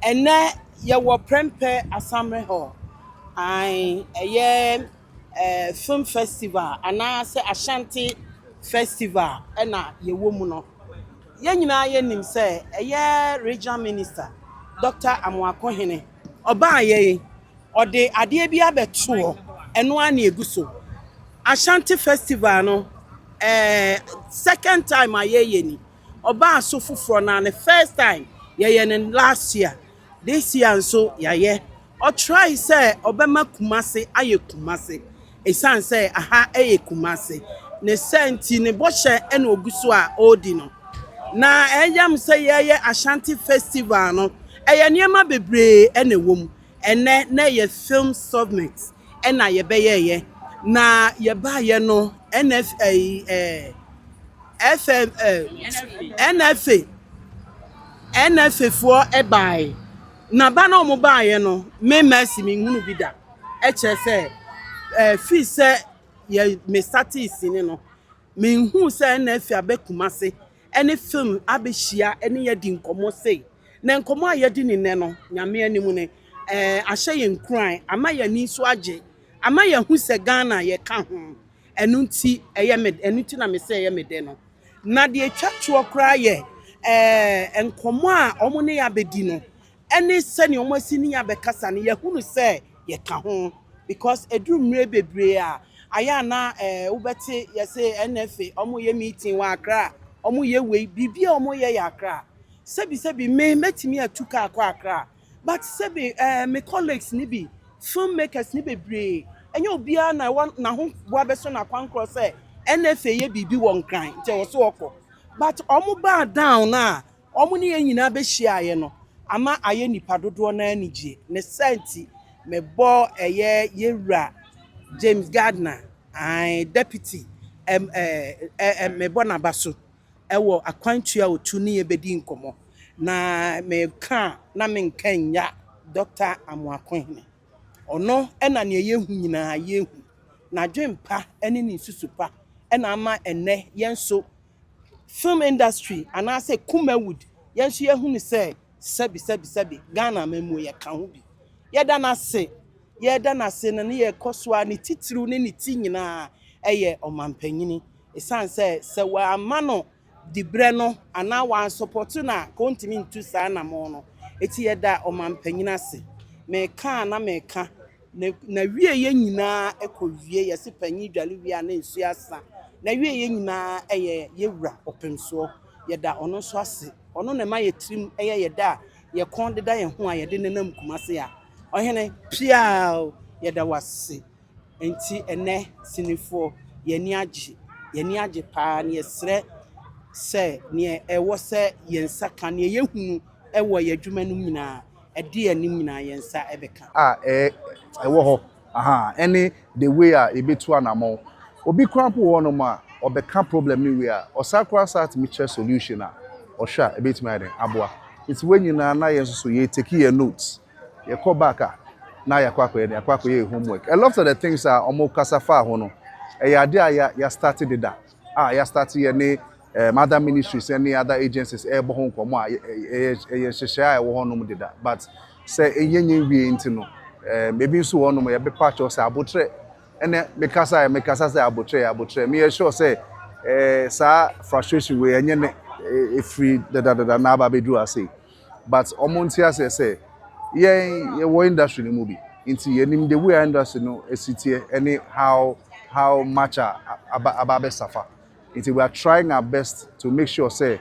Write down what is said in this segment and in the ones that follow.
And then you were prempe Assembly Hall. I a year film festival and I say Ashanti festival and ye woman no. Yen nyina ye nim say a year regional minister Dr. Amwakohene oba ye or de ade bi abeto eno ana eguso Ashanti festival no second time aye ni oba so fufuro na the first time ye ne last year this year nso ye o try say obema kumase aye kumase esan say aha aye kumase ne senti ne bohye ena oguso a odi no na eyam say ye Ashanti festival no eye niema bebre ena wom ene na ye film summit ena ye beye na ye ba ye no FM NFA for ebai na ba na omo ba ye no me mercy me hunu bi da e che say fi say ye me start isini no me hu say NFA abekumase any film abehia any ye di nkomo say na nkomo a ye di ni ne no nyame animu ne ahye ye nkran ama ye ni so age ama ye hu say Ghana ye ka ho enu nti eye me enu nti na me say eye me de no na de atwatwo kra ye enkomo a omo ne ya bedi no ene se ne omo asi ne ya bekasa ne ye hunu say ye ka ho because edurumre bebre a aya na ubete ye say NFA omo ye meeting wa akra omo ye we bibia omo ye ya akra sebi me metimi atuka akwa akra but sebi me colleagues ni bi filmmakers ni bebre enye obia na ho boa beso na kwankro say NFA ye bibi won kran nti wo so okọ but omo ba down na omo ne nyina be hia ye no ama aye nipa dodo na anije ne senti me bo eye yewura James Gardner I deputy me bo na baso ewo akwantua otu ne yebedi nkomo na me ka na me nkanya Dr. Amwakohene ono ena ne yehu nyina yehu na dwempa ene ni susupa ena ama ene yenso film industry and I say Kumawood yenso yehu ni say sebi Ghana memu ye ka ho bi yeda na se na ne ye koswa ne titiru ne ti nyina eye omampanyini esan se wa amano dibre no ana wan support na kontimi ntu sa na mo no eti yeda omampanyina se me ka na wie ye nyina ekowie ye se panyi dwale wie na nsu asa na wie ye nyina eye yewura opemso yeda ono so ase ono na ma ye trim eye yeda ye kon deda ye ho a ye de nenam kumase a ohene pia yeda wase enti ene sinifo ye ni age pa na ye sre se ne ewo se ye nsaka ne ye hunu ewo ye adwuma no nyina ede anim nyina ye nsa ebeka ewo ho any the way a ebetu anamo obi krampo wo no ma obeka problem ni we a osakra sat mutual solution a ohwa ebetumi ade aboa it's when nyina na ye so ye take your notes ye call back na ya kwakọ ye homework a lot of the things are omo kasafa ho no ade a ya started it that ya started ye ne other ministries any other agencies ebo ho nkomo a ye hyehyɛ a wo ho no mu deda but say enyenye wie nti no maybe so one no ye be patch us abotre ene mekasa say abotre me sure say sa frustration we enye ne free da na ba bedu ase but omonti ase say ye wo industry ni mu bi nti ye nim the way industry no esitie any how much about suffer. We are trying our best to make sure say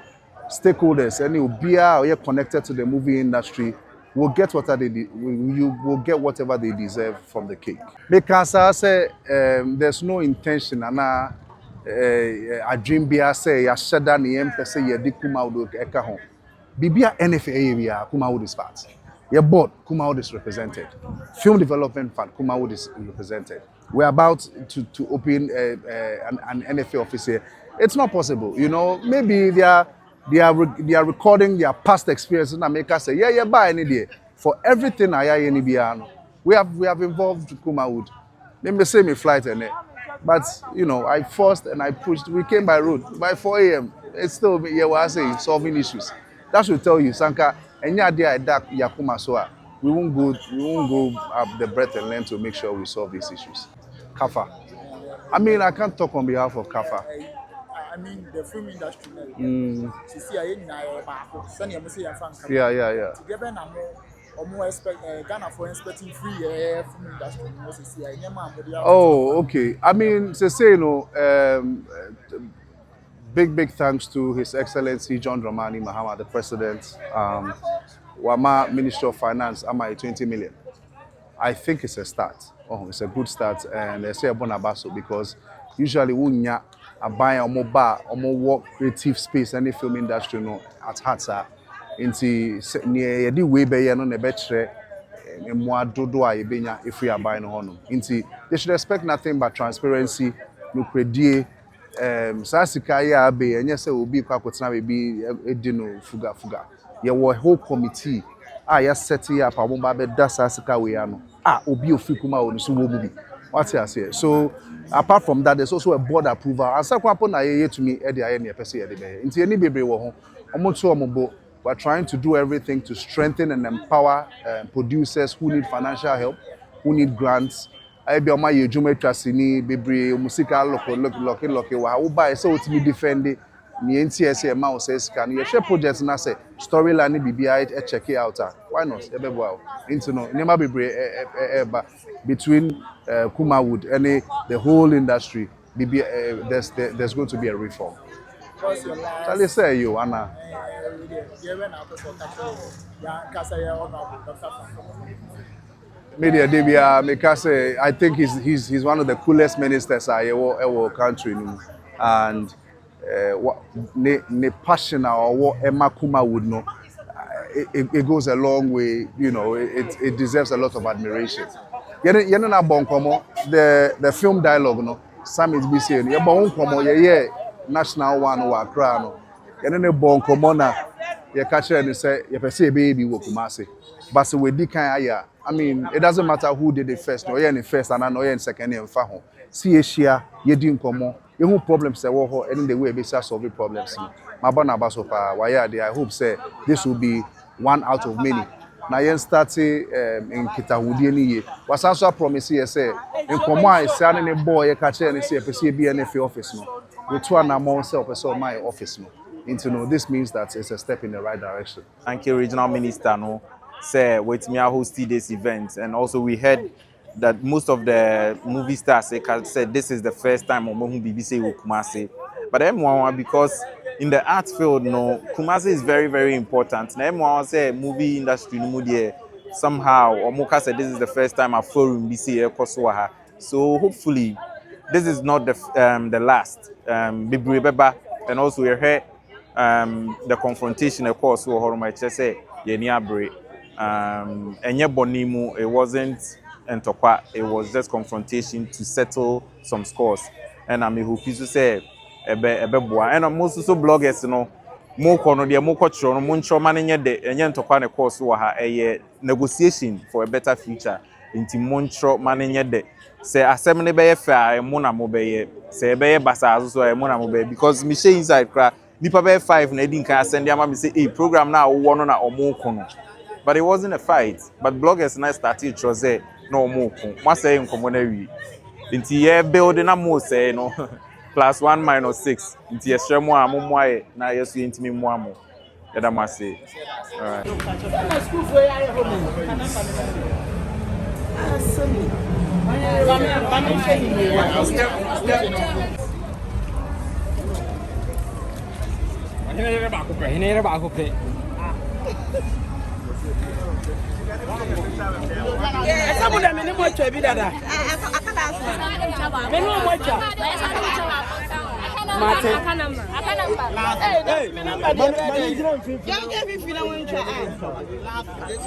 stakeholders any obia or connected to the movie industry will get whatever you will get whatever they deserve from the cake. Because I say there's no intention and a dream be say ya shada ni empese ye di Kumawood eka ho. Bibia NFA area Kumawood is part. Your board Kumawood is represented. Film Development Fund Kumawood is represented. We're about to open an NFA office here. It's not possible, you know. Maybe they are recording their past experiences and make us say, yeah, buy any day. For everything we have involved Kumawood. They may say me flight and but you know, I forced and I pushed. We came by road by 4 a.m. It's still solving issues. That should tell you, Sanka, Enya dia eda yakuma so we won't go up the breadth and length to make sure we solve these issues. Kafa. I mean, I can't talk on behalf of Kafa. I mean, the film industry. Yeah. Together now, more expect Ghana for expecting free film industry. Oh, okay. I mean, to say big thanks to His Excellency John Dramani Mahama, the President. Wama Ministry of Finance, am 20 million. I think it's a start. Oh, it's a good start, and I say Bonabaso because usually we buy a mobile or more work creative space any film industry no at heart sir. Inti near the way by no ne betre more dodo a yebenya if we are buying honum. Inti they should expect nothing but transparency, no credit. Sasika ya be enye se obi kwa kotena be edino fuga. Ye whole committee ya set up abomba be da sasika we ano. Obi ofi Kumawood so wo mu bi. What I say. So apart from that, there's also a board approval. And some people na ye to me e dey aye na pese ye dey be. Inti eni bebre wo ho. Omo to omo we're trying to do everything to strengthen and empower producers who need financial help, who need grants. I be on my Jume Trasini, Bibri, Musica, local, wa buy so to be defended. Ni NTSA mouse says can you share projects and I say storyline BBI check it out. Why not? Into no never be between Kumawood and the whole industry. There's going to be a reform. Shall I say you, Anna? Media Debia, Mekase, I think he's one of the coolest ministers I ever country, and ne passion or what Emma Kumawood know, it goes a long way. You know, it deserves a lot of admiration. Yenna Bonkomo, the film dialogue, no, some is be saying, yeah, Bonkomo, yeah, national one or Accra, no, Yenna Bonkomo na, you catch her and say, you say baby, Wokumasi. But so with the kind of I mean, it doesn't matter who did it first, no, you're in first and I know you're in second and faho. See Asia, you didn't come on. You have problems, say, well, any the way we solve problems. My banner basso pa, why I hope say this will be one out of many. Now you start in Kitahudi any year. Was also promise here say in Koma is selling a boy a catcher and say PCB office no. We two and among self so my office no. Into no, this means that it's a step in the right direction. Thank you, Regional Minister. No, say with me, I hosted this event, and also we heard that most of the movie stars said this is the first time on BBC with Kumasi. But everyone, because in the art field, no, Kumasi is very, very important. Now everyone say movie industry no more somehow. Or Moka said this is the first time I flew in BC Koswaha. So hopefully, this is not the last. And also we heard the confrontation, of course, who are my chest say Yeniabre. And Bonimu, it wasn't Ntokwa, it was just confrontation to settle some scores. And I mean, who to say and most also bloggers, you know, more corner, the more culture, more manning and Ntokwa, of course, who are a negotiation for a better future into Montro manning yet. Say, a 7 bay fair, and Mona Mobe, say, Bay Bassas, so a Mona Mobe, because Michelle inside crack, Nipa Bay 5, Nadine can send their mammy say, a program now, one or more corner. But it wasn't a fight. But bloggers and I started to say, no more. Must say in commonary. Into year building a more say, no, +1 -6. Into your share more, more, now you're seeing to me more. That I must say. All right. Some of them in the much of it. I can't